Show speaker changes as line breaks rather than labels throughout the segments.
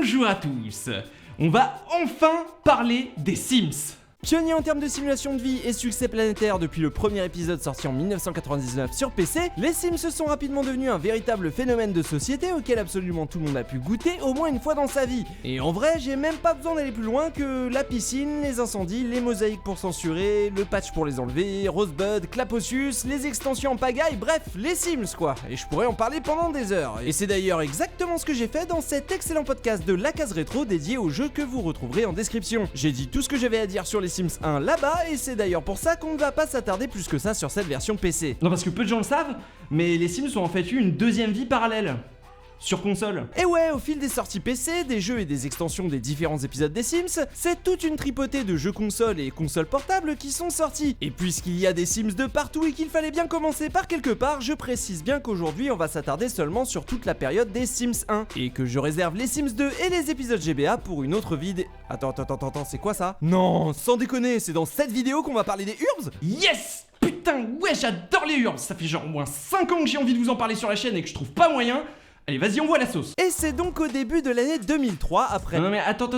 Bonjour à tous. On va enfin parler des Sims.
Pionnier en termes de simulation de vie et succès planétaire depuis le premier épisode sorti en 1999 sur PC, les Sims sont rapidement devenus un véritable phénomène de société auquel absolument tout le monde a pu goûter au moins une fois dans sa vie. Et en vrai, j'ai même pas besoin d'aller plus loin que la piscine, les incendies, les mosaïques pour censurer, le patch pour les enlever, Rosebud, Clapocius, les extensions en pagaille, bref, les Sims quoi. Et je pourrais en parler pendant des heures. Et c'est d'ailleurs exactement ce que j'ai fait dans cet excellent podcast de La Case Rétro dédié aux jeux que vous retrouverez en description. J'ai dit tout ce que j'avais à dire sur les Sims 1 là-bas et c'est d'ailleurs pour ça qu'on ne va pas s'attarder plus que ça sur cette version PC.
Non, parce que peu de gens le savent, mais les Sims ont en fait eu une deuxième vie parallèle. Sur console.
Et ouais, au fil des sorties PC, des jeux et des extensions des différents épisodes des Sims, c'est toute une tripotée de jeux console et consoles portables qui sont sortis. Et puisqu'il y a des Sims de partout et qu'il fallait bien commencer par quelque part, je précise bien qu'aujourd'hui on va s'attarder seulement sur toute la période des Sims 1 et que je réserve les Sims 2 et les épisodes GBA pour une autre vidéo. Attends, c'est quoi ça? Non, sans déconner, c'est dans cette vidéo qu'on va parler des Urbs?
Yes! Putain, ouais, j'adore les Urbs. Ça fait genre au moins 5 ans que j'ai envie de vous en parler sur la chaîne et que je trouve pas moyen. Allez, vas-y, on voit la sauce.
Et c'est donc au début de l'année 2003 après...
Non mais attends,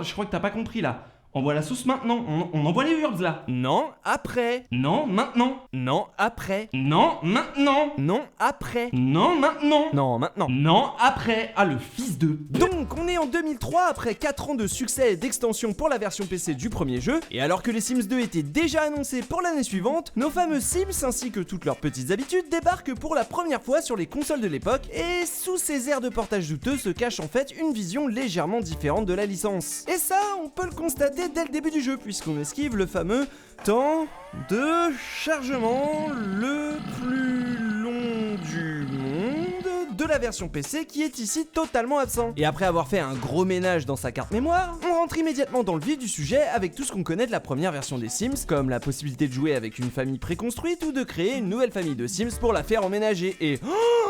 je crois que t'as pas compris là. Envoie la sauce maintenant, on envoie les Urbs là.
Non, après.
Non, maintenant.
Non, après.
Non, maintenant.
Non, après.
Non, maintenant.
Non, maintenant.
Non, après. Ah, le fils de...
Donc, on est en 2003, après 4 ans de succès et d'extension pour la version PC du premier jeu, et alors que les Sims 2 étaient déjà annoncés pour l'année suivante, nos fameux Sims ainsi que toutes leurs petites habitudes débarquent pour la première fois sur les consoles de l'époque, et sous ces airs de portage douteux se cache en fait une vision légèrement différente de la licence. Et ça, on peut le constater dès le début du jeu, puisqu'on esquive le fameux temps de chargement le plus long du monde de la version PC qui est ici totalement absent. Et après avoir fait un gros ménage dans sa carte mémoire, on rentre immédiatement dans le vif du sujet avec tout ce qu'on connaît de la première version des Sims, comme la possibilité de jouer avec une famille préconstruite ou de créer une nouvelle famille de Sims pour la faire emménager. Et...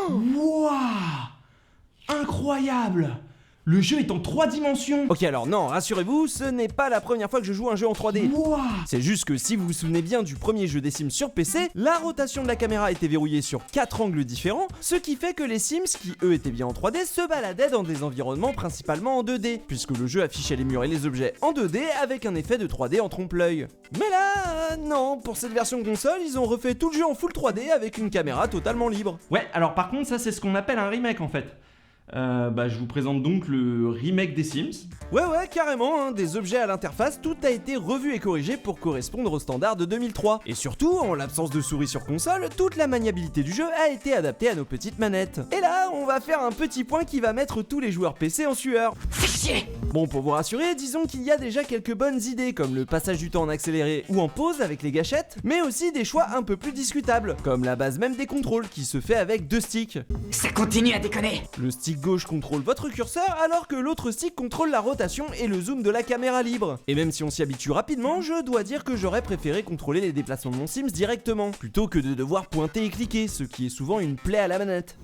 Wouah! Incroyable! Le jeu est en 3 dimensions.
Ok, alors non, rassurez-vous, ce n'est pas la première fois que je joue un jeu en 3D.
Wow.
C'est juste que si vous vous souvenez bien du premier jeu des Sims sur PC, la rotation de la caméra était verrouillée sur 4 angles différents, ce qui fait que les Sims, qui eux étaient bien en 3D, se baladaient dans des environnements principalement en 2D, puisque le jeu affichait les murs et les objets en 2D avec un effet de 3D en trompe-l'œil. Mais là, non, pour cette version console, ils ont refait tout le jeu en full 3D avec une caméra totalement libre.
Ouais, alors par contre, ça c'est ce qu'on appelle un remake en fait. Je vous présente donc le remake des Sims.
Ouais, carrément, hein, des objets à l'interface, tout a été revu et corrigé pour correspondre aux standards de 2003. Et surtout, en l'absence de souris sur console, toute la maniabilité du jeu a été adaptée à nos petites manettes. Et là, on va faire un petit point qui va mettre tous les joueurs PC en sueur. Bon, pour vous rassurer, disons qu'il y a déjà quelques bonnes idées, comme le passage du temps en accéléré ou en pause avec les gâchettes, mais aussi des choix un peu plus discutables, comme la base même des contrôles qui se fait avec 2 sticks.
Ça continue à déconner.
Le stick gauche contrôle votre curseur alors que l'autre stick contrôle la rotation et le zoom de la caméra libre. Et même si on s'y habitue rapidement, je dois dire que j'aurais préféré contrôler les déplacements de mon Sims directement, plutôt que de devoir pointer et cliquer, ce qui est souvent une plaie à la manette.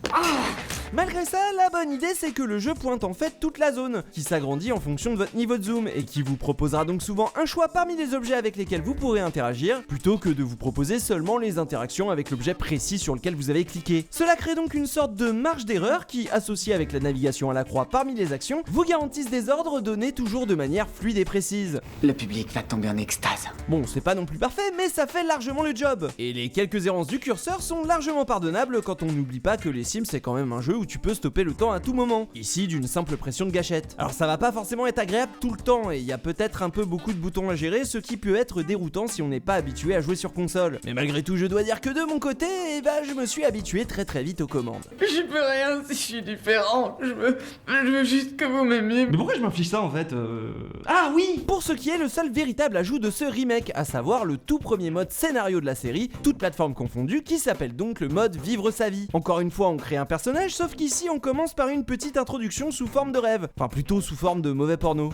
Malgré ça, la bonne idée c'est que le jeu pointe en fait toute la zone, qui s'agrandit en fonction de votre niveau de zoom, et qui vous proposera donc souvent un choix parmi les objets avec lesquels vous pourrez interagir, plutôt que de vous proposer seulement les interactions avec l'objet précis sur lequel vous avez cliqué. Cela crée donc une sorte de marge d'erreur qui, associée avec la navigation à la croix parmi les actions, vous garantissent des ordres donnés toujours de manière fluide et précise.
Le public va tomber en extase.
Bon, c'est pas non plus parfait, mais ça fait largement le job. Et les quelques errances du curseur sont largement pardonnables quand on n'oublie pas que les Sims c'est quand même un jeu où tu peux stopper le temps à tout moment, ici d'une simple pression de gâchette. Alors ça va pas forcément être agréable tout le temps, et il y a peut-être un peu beaucoup de boutons à gérer, ce qui peut être déroutant si on n'est pas habitué à jouer sur console. Mais malgré tout, je dois dire que de mon côté, je me suis habitué très vite aux commandes.
Je peux rien si je suis différent. Je veux juste que vous m'aimiez.
Mais pourquoi je m'inflige ça en fait Ah oui!
Pour ce qui est le seul véritable ajout de ce remake, à savoir le tout premier mode scénario de la série, toutes plateformes confondues, qui s'appelle donc le mode vivre sa vie. Encore une fois, on crée un personnage, sauf qu'ici on commence par une petite introduction sous forme de rêve, enfin plutôt sous forme de mauvais porno.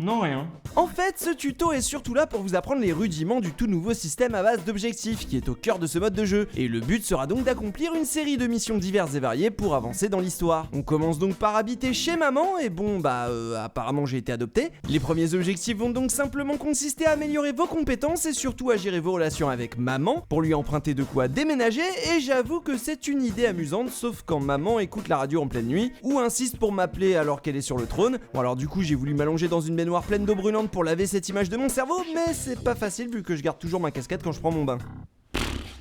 Non, rien.
En fait, ce tuto est surtout là pour vous apprendre les rudiments du tout nouveau système à base d'objectifs qui est au cœur de ce mode de jeu. Et le but sera donc d'accomplir une série de missions diverses et variées pour avancer dans l'histoire. On commence donc par habiter chez maman et bon apparemment j'ai été adopté. Les premiers objectifs vont donc simplement consister à améliorer vos compétences et surtout à gérer vos relations avec maman pour lui emprunter de quoi déménager, et j'avoue que c'est une idée amusante sauf quand maman écoute la radio en pleine nuit ou insiste pour m'appeler alors qu'elle est sur le trône. Bon alors du coup j'ai voulu m'allonger dans une baignoire pleine d'eau brûlante pour laver cette image de mon cerveau, mais c'est pas facile vu que je garde toujours ma casquette quand je prends mon bain.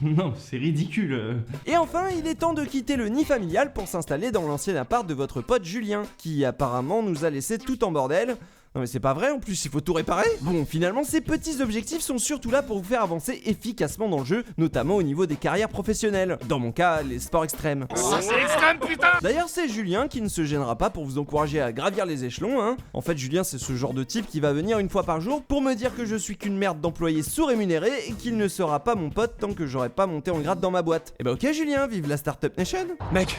Non, c'est ridicule.
Et enfin, il est temps de quitter le nid familial pour s'installer dans l'ancien appart de votre pote Julien, qui apparemment nous a laissé tout en bordel. Non mais c'est pas vrai, en plus il faut tout réparer. Bon, finalement ces petits objectifs sont surtout là pour vous faire avancer efficacement dans le jeu, notamment au niveau des carrières professionnelles. Dans mon cas, les sports extrêmes.
Ça c'est extrême, putain!
D'ailleurs c'est Julien qui ne se gênera pas pour vous encourager à gravir les échelons, hein. En fait Julien c'est ce genre de type qui va venir une fois par jour pour me dire que je suis qu'une merde d'employé sous-rémunéré et qu'il ne sera pas mon pote tant que j'aurai pas monté en grade dans ma boîte. Et bah ok Julien, vive la Startup Nation.
Mec,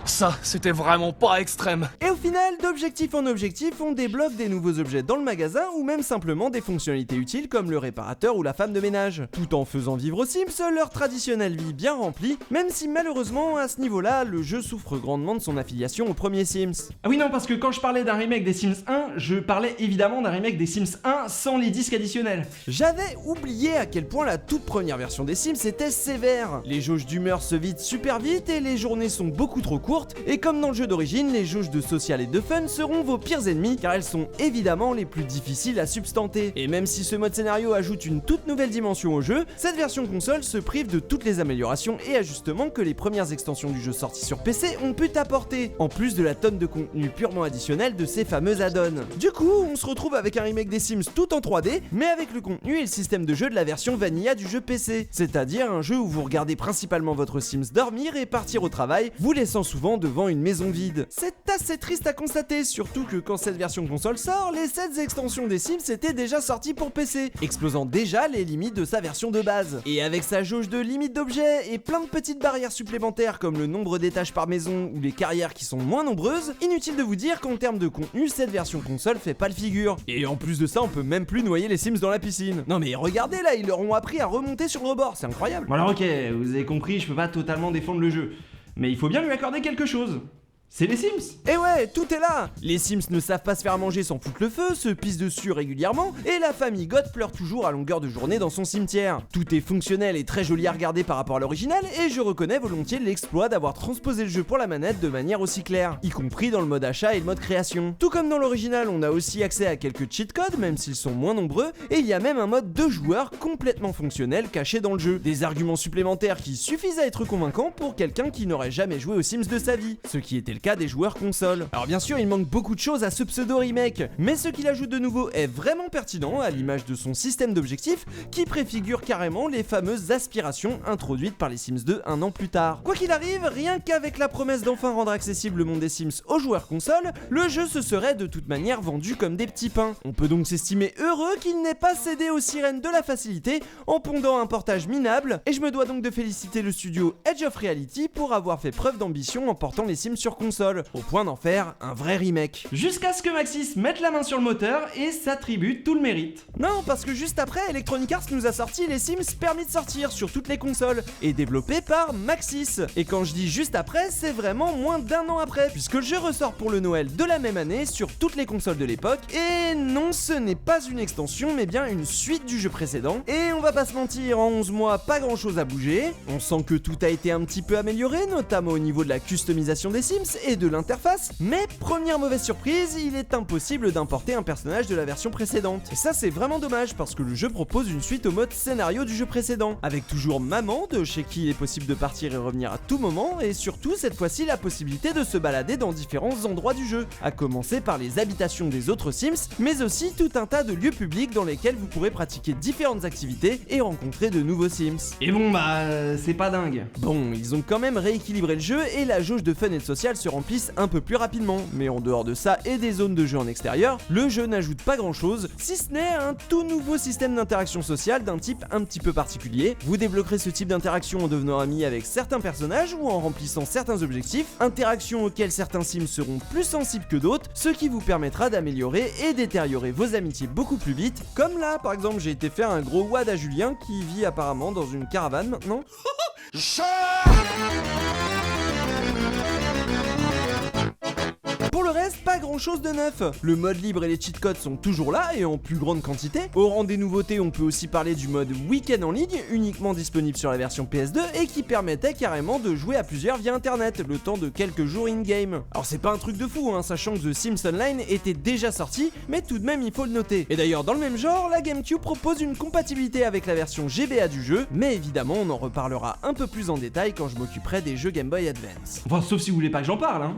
ça c'était vraiment pas extrême.
Et au final, d'objectif en objectif, on débloque des nouveaux objets dans le magasin ou même simplement des fonctionnalités utiles comme le réparateur ou la femme de ménage, tout en faisant vivre aux Sims leur traditionnelle vie bien remplie, même si malheureusement à ce niveau-là, le jeu souffre grandement de son affiliation au premier Sims.
Ah oui non, parce que quand je parlais d'un remake des Sims 1, je parlais évidemment d'un remake des Sims 1 sans les disques additionnels.
J'avais oublié à quel point la toute première version des Sims était sévère. Les jauges d'humeur se vident super vite et les journées sont beaucoup trop courtes, et comme dans le jeu d'origine, les jauges de social et de fun seront vos pires ennemis car elles sont évidemment les plus difficiles à substanter. Et même si ce mode scénario ajoute une toute nouvelle dimension au jeu, cette version console se prive de toutes les améliorations et ajustements que les premières extensions du jeu sorties sur PC ont pu apporter, en plus de la tonne de contenu purement additionnel de ces fameux add-ons. Du coup, on se retrouve avec un remake des Sims tout en 3D, mais avec le contenu et le système de jeu de la version vanilla du jeu PC, c'est-à-dire un jeu où vous regardez principalement votre Sims dormir et partir au travail, vous laissant souvent devant une maison vide. C'est assez triste à constater, surtout que quand cette version console sort, les 7 extensions des Sims étaient déjà sorties pour PC, explosant déjà les limites de sa version de base. Et avec sa jauge de limites d'objets et plein de petites barrières supplémentaires comme le nombre d'étages par maison ou les carrières qui sont moins nombreuses, inutile de vous dire qu'en termes de contenu, cette version console fait pas le figure. Et en plus de ça, on peut même plus noyer les Sims dans la piscine. Non mais regardez là, ils leur ont appris à remonter sur le rebord, c'est incroyable.
Bon alors ok, vous avez compris, je peux pas totalement défendre le jeu, mais il faut bien lui accorder quelque chose. C'est les Sims.
Et ouais, tout est là. Les Sims ne savent pas se faire manger sans foutre le feu, se pissent dessus régulièrement, et la famille God pleure toujours à longueur de journée dans son cimetière. Tout est fonctionnel et très joli à regarder par rapport à l'original, et je reconnais volontiers l'exploit d'avoir transposé le jeu pour la manette de manière aussi claire, y compris dans le mode achat et le mode création. Tout comme dans l'original, on a aussi accès à quelques cheat codes, même s'ils sont moins nombreux, et il y a même un mode 2 joueurs complètement fonctionnel caché dans le jeu. Des arguments supplémentaires qui suffisent à être convaincants pour quelqu'un qui n'aurait jamais joué aux Sims de sa vie, ce qui était le cas des joueurs console. Alors bien sûr il manque beaucoup de choses à ce pseudo remake, mais ce qu'il ajoute de nouveau est vraiment pertinent à l'image de son système d'objectifs qui préfigure carrément les fameuses aspirations introduites par les Sims 2 un an plus tard. Quoi qu'il arrive, rien qu'avec la promesse d'enfin rendre accessible le monde des Sims aux joueurs console, le jeu se serait de toute manière vendu comme des petits pains. On peut donc s'estimer heureux qu'il n'ait pas cédé aux sirènes de la facilité en pondant un portage minable, et je me dois donc de féliciter le studio Edge of Reality pour avoir fait preuve d'ambition en portant les Sims sur console, au point d'en faire un vrai remake.
Jusqu'à ce que Maxis mette la main sur le moteur et s'attribue tout le mérite.
Non, parce que juste après, Electronic Arts nous a sorti les Sims permis de sortir sur toutes les consoles, et développé par Maxis. Et quand je dis juste après, c'est vraiment moins d'1 an après, puisque le jeu ressort pour le Noël de la même année sur toutes les consoles de l'époque, et non, ce n'est pas une extension, mais bien une suite du jeu précédent. Et on va pas se mentir, en 11 mois, pas grand chose à bouger. On sent que tout a été un petit peu amélioré, notamment au niveau de la customisation des Sims et de l'interface, mais première mauvaise surprise, il est impossible d'importer un personnage de la version précédente. Et ça c'est vraiment dommage parce que le jeu propose une suite au mode scénario du jeu précédent, avec toujours maman de chez qui il est possible de partir et revenir à tout moment, et surtout cette fois-ci la possibilité de se balader dans différents endroits du jeu, à commencer par les habitations des autres Sims, mais aussi tout un tas de lieux publics dans lesquels vous pourrez pratiquer différentes activités et rencontrer de nouveaux Sims.
Et bon c'est pas dingue.
Bon, ils ont quand même rééquilibré le jeu et la jauge de fun et de social se remplissent un peu plus rapidement, mais en dehors de ça et des zones de jeu en extérieur, le jeu n'ajoute pas grand chose, si ce n'est un tout nouveau système d'interaction sociale d'un type un petit peu particulier. Vous débloquerez ce type d'interaction en devenant ami avec certains personnages ou en remplissant certains objectifs, interactions auxquelles certains sims seront plus sensibles que d'autres, ce qui vous permettra d'améliorer et détériorer vos amitiés beaucoup plus vite, comme là par exemple j'ai été faire un gros wad à Julien qui vit apparemment dans une caravane maintenant. Pour le reste, pas grand chose de neuf. Le mode libre et les cheat codes sont toujours là et en plus grande quantité. Au rang des nouveautés, on peut aussi parler du mode week-end en ligne, uniquement disponible sur la version PS2 et qui permettait carrément de jouer à plusieurs via internet, le temps de quelques jours in-game. Alors c'est pas un truc de fou, sachant que The Sims Online était déjà sorti, mais tout de même il faut le noter. Et d'ailleurs dans le même genre, la GameCube propose une compatibilité avec la version GBA du jeu, mais évidemment on en reparlera un peu plus en détail quand je m'occuperai des jeux Game Boy Advance.
Enfin, sauf si vous voulez pas que j'en parle,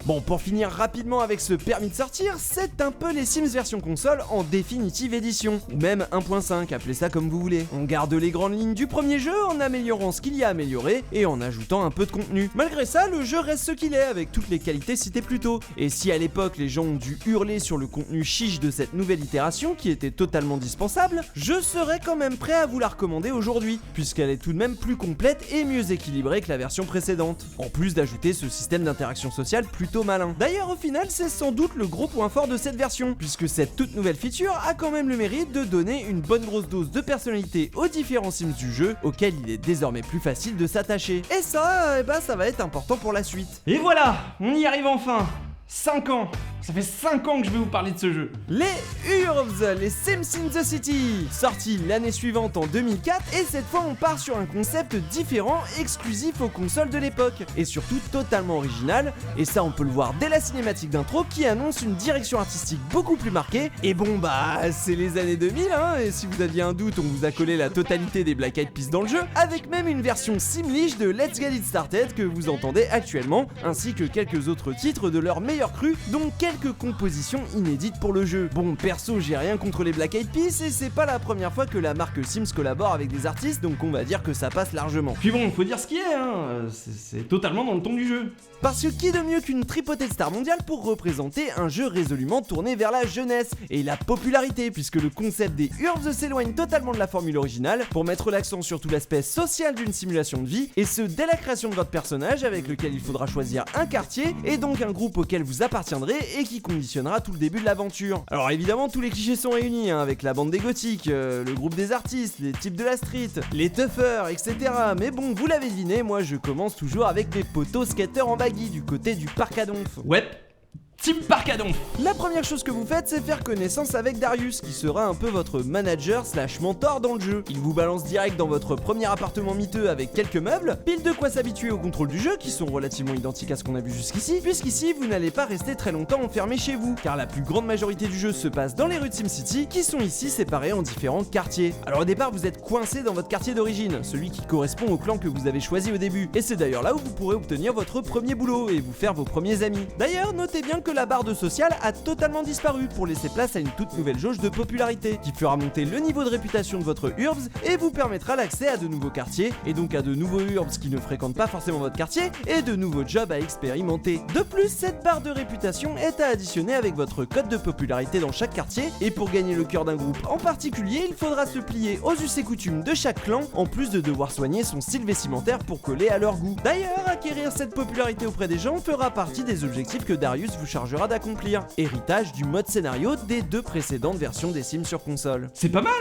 Bon, pour finir rapidement avec ce permis de sortir, c'est un peu les Sims version console en définitive édition, ou même 1.5, appelez ça comme vous voulez. On garde les grandes lignes du premier jeu en améliorant ce qu'il y a à améliorer et en ajoutant un peu de contenu. Malgré ça, le jeu reste ce qu'il est avec toutes les qualités citées plus tôt. Et si à l'époque les gens ont dû hurler sur le contenu chiche de cette nouvelle itération qui était totalement dispensable, je serais quand même prêt à vous la recommander aujourd'hui, puisqu'elle est tout de même plus complète et mieux équilibrée que la version précédente. En plus d'ajouter ce système d'interaction sociale plutôt malin. D'ailleurs au final c'est sans doute le gros point fort de cette version, puisque cette toute nouvelle feature a quand même le mérite de donner une bonne grosse dose de personnalité aux différents Sims du jeu, auxquels il est désormais plus facile de s'attacher. Et ça, ça va être important pour la suite.
Et voilà, on y arrive enfin. 5 ans. Ça fait 5 ans que je vais vous parler de ce jeu.
Les Urbz, les Sims in the City, sorti l'année suivante en 2004, et cette fois on part sur un concept différent, exclusif aux consoles de l'époque, et surtout totalement original, et ça on peut le voir dès la cinématique d'intro qui annonce une direction artistique beaucoup plus marquée, et bon c'est les années 2000 et si vous aviez un doute on vous a collé la totalité des Black Eyed Peas dans le jeu, avec même une version simliche de Let's Get It Started que vous entendez actuellement, ainsi que quelques autres titres de leur meilleur cru, dont quelques compositions inédites pour le jeu. Bon, perso, j'ai rien contre les Black Eyed Peas et c'est pas la première fois que la marque Sims collabore avec des artistes, donc on va dire que ça passe largement.
Puis bon, faut dire ce qui est, c'est totalement dans le ton du jeu.
Parce que qui de mieux qu'une tripotée de stars mondiales pour représenter un jeu résolument tourné vers la jeunesse et la popularité, puisque le concept des Urbz s'éloigne totalement de la formule originale pour mettre l'accent sur tout l'aspect social d'une simulation de vie, et ce dès la création de votre personnage avec lequel il faudra choisir un quartier et donc un groupe auquel vous appartiendrez et qui conditionnera tout le début de l'aventure. Alors évidemment tous les clichés sont réunis avec la bande des gothiques, le groupe des artistes, les types de la street, les toughers, etc. Mais bon, vous l'avez deviné, moi je commence toujours avec mes potos skateurs en baggy du côté du parc à Donf.
Ouais, Team Parc à Donf.
La première chose que vous faites, c'est faire connaissance avec Darius, qui sera un peu votre manager / mentor dans le jeu. Il vous balance direct dans votre premier appartement miteux avec quelques meubles, pile de quoi s'habituer au contrôle du jeu, qui sont relativement identiques à ce qu'on a vu jusqu'ici, puisqu'ici vous n'allez pas rester très longtemps enfermé chez vous, car la plus grande majorité du jeu se passe dans les rues de SimCity, qui sont ici séparées en différents quartiers. Alors au départ vous êtes coincé dans votre quartier d'origine, celui qui correspond au clan que vous avez choisi au début, et c'est d'ailleurs là où vous pourrez obtenir votre premier boulot et vous faire vos premiers amis. D'ailleurs notez bien que la barre de social a totalement disparu pour laisser place à une toute nouvelle jauge de popularité qui fera monter le niveau de réputation de votre Urbz et vous permettra l'accès à de nouveaux quartiers et donc à de nouveaux Urbz qui ne fréquentent pas forcément votre quartier et de nouveaux jobs à expérimenter. De plus, cette barre de réputation est à additionner avec votre code de popularité dans chaque quartier, et pour gagner le cœur d'un groupe en particulier, il faudra se plier aux us et coutumes de chaque clan en plus de devoir soigner son style vestimentaire pour coller à leur goût. D'ailleurs, acquérir cette popularité auprès des gens fera partie des objectifs que Darius vous chargera d'accomplir, héritage du mode scénario des deux précédentes versions des Sims sur console.
C'est pas mal,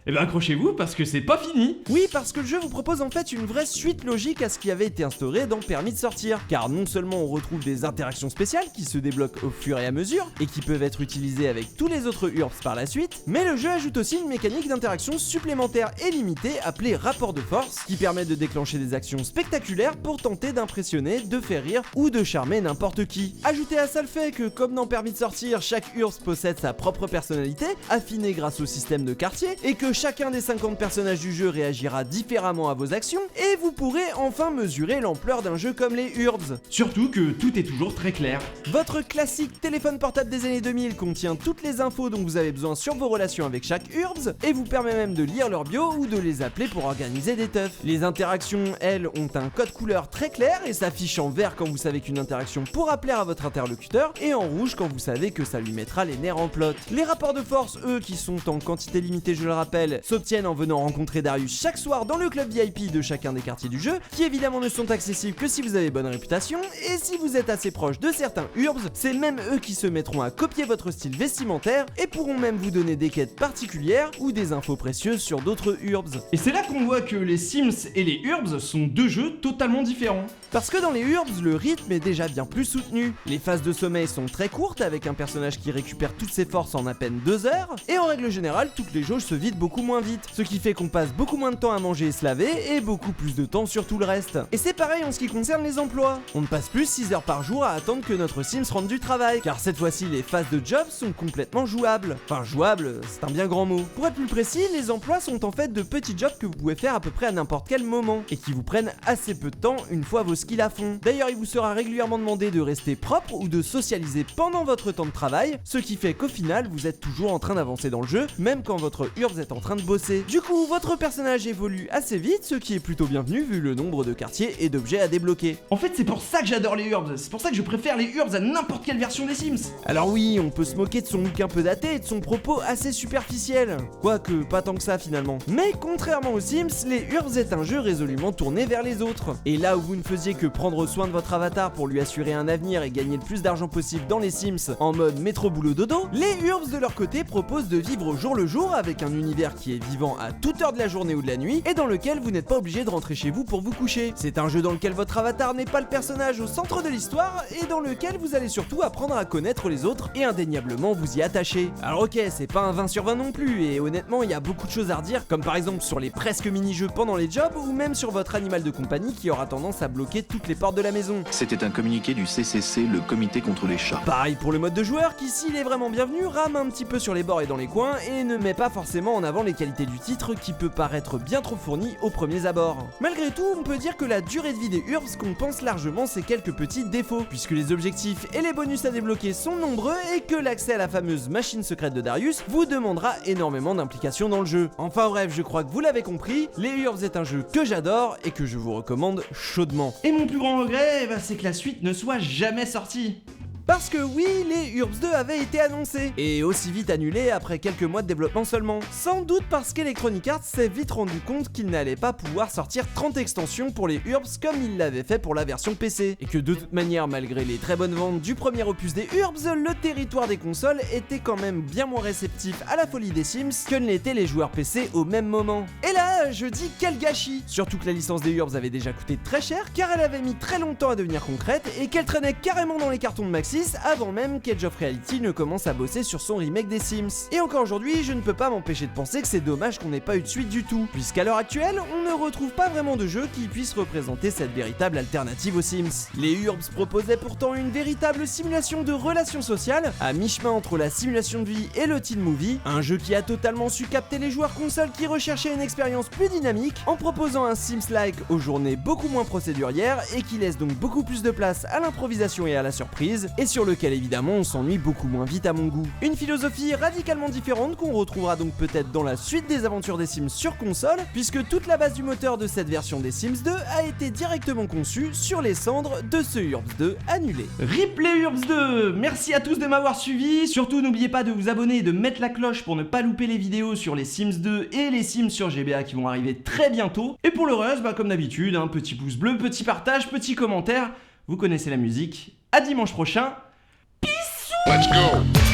Eh ben accrochez-vous parce que c'est pas fini.
Oui, parce que le jeu vous propose en fait une vraie suite logique à ce qui avait été instauré dans Permis de sortir, car non seulement on retrouve des interactions spéciales qui se débloquent au fur et à mesure et qui peuvent être utilisées avec tous les autres Urbz par la suite, mais le jeu ajoute aussi une mécanique d'interaction supplémentaire et limitée appelée rapport de force, qui permet de déclencher des actions spectaculaires pour tenter d'impressionner, de faire rire ou de charmer n'importe qui. Ajoutez à ça le fait que comme dans Permis de sortir, chaque Urbz possède sa propre personnalité, affinée grâce au système de quartier, et que chacun des 50 personnages du jeu réagira différemment à vos actions, et vous pourrez enfin mesurer l'ampleur d'un jeu comme les Urbz.
Surtout que tout est toujours très clair.
Votre classique téléphone portable des années 2000 contient toutes les infos dont vous avez besoin sur vos relations avec chaque Urbz, et vous permet même de lire leur bio ou de les appeler pour organiser des teufs. Les interactions, elles, ont un code couleur très clair et s'affichent en vert quand vous savez qu'une interaction pourra plaire à votre interlocuteur, et en rouge quand vous savez que ça lui mettra les nerfs en plot. Les rapports de force, eux, qui sont en quantité limitée je le rappelle, s'obtiennent en venant rencontrer Darius chaque soir dans le club VIP de chacun des quartiers du jeu, qui évidemment ne sont accessibles que si vous avez bonne réputation, et si vous êtes assez proche de certains Urbz, c'est même eux qui se mettront à copier votre style vestimentaire et pourront même vous donner des quêtes particulières ou des infos précieuses sur d'autres Urbz.
Et c'est là qu'on voit que les Sims et les Urbz sont deux jeux totalement différents.
Parce que dans les Urbz, le rythme est déjà bien plus soutenu. Les phases de sommeil sont très courtes avec un personnage qui récupère toutes ses forces en à peine 2 heures, et en règle générale, toutes les jauges se vident beaucoup moins vite, ce qui fait qu'on passe beaucoup moins de temps à manger et se laver, et beaucoup plus de temps sur tout le reste. Et c'est pareil en ce qui concerne les emplois. On ne passe plus 6 heures par jour à attendre que notre Sims rentre du travail, car cette fois-ci les phases de job sont complètement jouables. Enfin jouables, c'est un bien grand mot. Pour être plus précis, les emplois sont en fait de petits jobs que vous pouvez faire à peu près à n'importe quel moment, et qui vous prennent assez peu de temps une fois vos skills à fond. D'ailleurs, il vous sera régulièrement demandé de rester propre ou de socialiser pendant votre temps de travail, ce qui fait qu'au final, vous êtes toujours en train d'avancer dans le jeu, même quand votre Urbz est en train de bosser. Du coup, votre personnage évolue assez vite, ce qui est plutôt bienvenu vu le nombre de quartiers et d'objets à débloquer.
En fait, c'est pour ça que j'adore les Urbz, c'est pour ça que je préfère les Urbz à n'importe quelle version des Sims.
Alors oui, on peut se moquer de son look un peu daté et de son propos assez superficiel, quoique pas tant que ça finalement. Mais contrairement aux Sims, les Urbz est un jeu résolument tourné vers les autres. Et là où vous ne faisiez que prendre soin de votre avatar pour lui assurer un avenir et gagner le plus d'argent possible dans les Sims en mode métro boulot dodo, les Urbz de leur côté proposent de vivre au jour le jour avec un univers qui est vivant à toute heure de la journée ou de la nuit et dans lequel vous n'êtes pas obligé de rentrer chez vous pour vous coucher. C'est un jeu dans lequel votre avatar n'est pas le personnage au centre de l'histoire et dans lequel vous allez surtout apprendre à connaître les autres et indéniablement vous y attacher. Alors ok, c'est pas un 20 sur 20 non plus et honnêtement il y a beaucoup de choses à redire, comme par exemple sur les presque mini-jeux pendant les jobs ou même sur votre animal de compagnie qui aura tendance à bloquer toutes les portes de la maison.
C'était un communiqué du CCC, le comité contre les chats.
Pareil pour le mode de joueur qui, s'il est vraiment bienvenu, rame un petit peu sur les bords et dans les coins et ne met pas forcément en avant les qualités du titre qui peut paraître bien trop fourni aux premiers abords. Malgré tout, on peut dire que la durée de vie des Urbz compense largement ces quelques petits défauts, puisque les objectifs et les bonus à débloquer sont nombreux et que l'accès à la fameuse machine secrète de Darius vous demandera énormément d'implication dans le jeu. Enfin bref, je crois que vous l'avez compris, les Urbz est un jeu que j'adore et que je vous recommande chaudement.
Et mon plus grand regret, c'est que la suite ne soit jamais sortie.
Parce que oui, les Urbz 2 avaient été annoncés, et aussi vite annulés après quelques mois de développement seulement. Sans doute parce qu'Electronic Arts s'est vite rendu compte qu'il n'allait pas pouvoir sortir 30 extensions pour les Urbz comme il l'avait fait pour la version PC, et que de toute manière, malgré les très bonnes ventes du premier opus des Urbz, le territoire des consoles était quand même bien moins réceptif à la folie des Sims que ne l'étaient les joueurs PC au même moment. Et là, je dis quel gâchis! Surtout que la licence des Urbz avait déjà coûté très cher, car elle avait mis très longtemps à devenir concrète, et qu'elle traînait carrément dans les cartons de Maxis avant même qu'Edge of Reality ne commence à bosser sur son remake des Sims. Et encore aujourd'hui, je ne peux pas m'empêcher de penser que c'est dommage qu'on n'ait pas eu de suite du tout, puisqu'à l'heure actuelle, on ne retrouve pas vraiment de jeu qui puisse représenter cette véritable alternative aux Sims. Les Urbz proposaient pourtant une véritable simulation de relations sociales, à mi-chemin entre la simulation de vie et le teen movie, un jeu qui a totalement su capter les joueurs consoles qui recherchaient une expérience plus dynamique, en proposant un Sims-like aux journées beaucoup moins procédurières et qui laisse donc beaucoup plus de place à l'improvisation et à la surprise, et sur lequel évidemment on s'ennuie beaucoup moins vite à mon goût. Une philosophie radicalement différente qu'on retrouvera donc peut-être dans la suite des aventures des Sims sur console, puisque toute la base du moteur de cette version des Sims 2 a été directement conçue sur les cendres de ce Urbz 2 annulé.
RIP les Urbz 2. Merci à tous de m'avoir suivi, surtout n'oubliez pas de vous abonner et de mettre la cloche pour ne pas louper les vidéos sur les Sims 2 et les Sims sur GBA qui vont arriver très bientôt. Et pour le reste, comme d'habitude, petit pouce bleu, petit partage, petit commentaire, vous connaissez la musique. À dimanche prochain.
Let's go.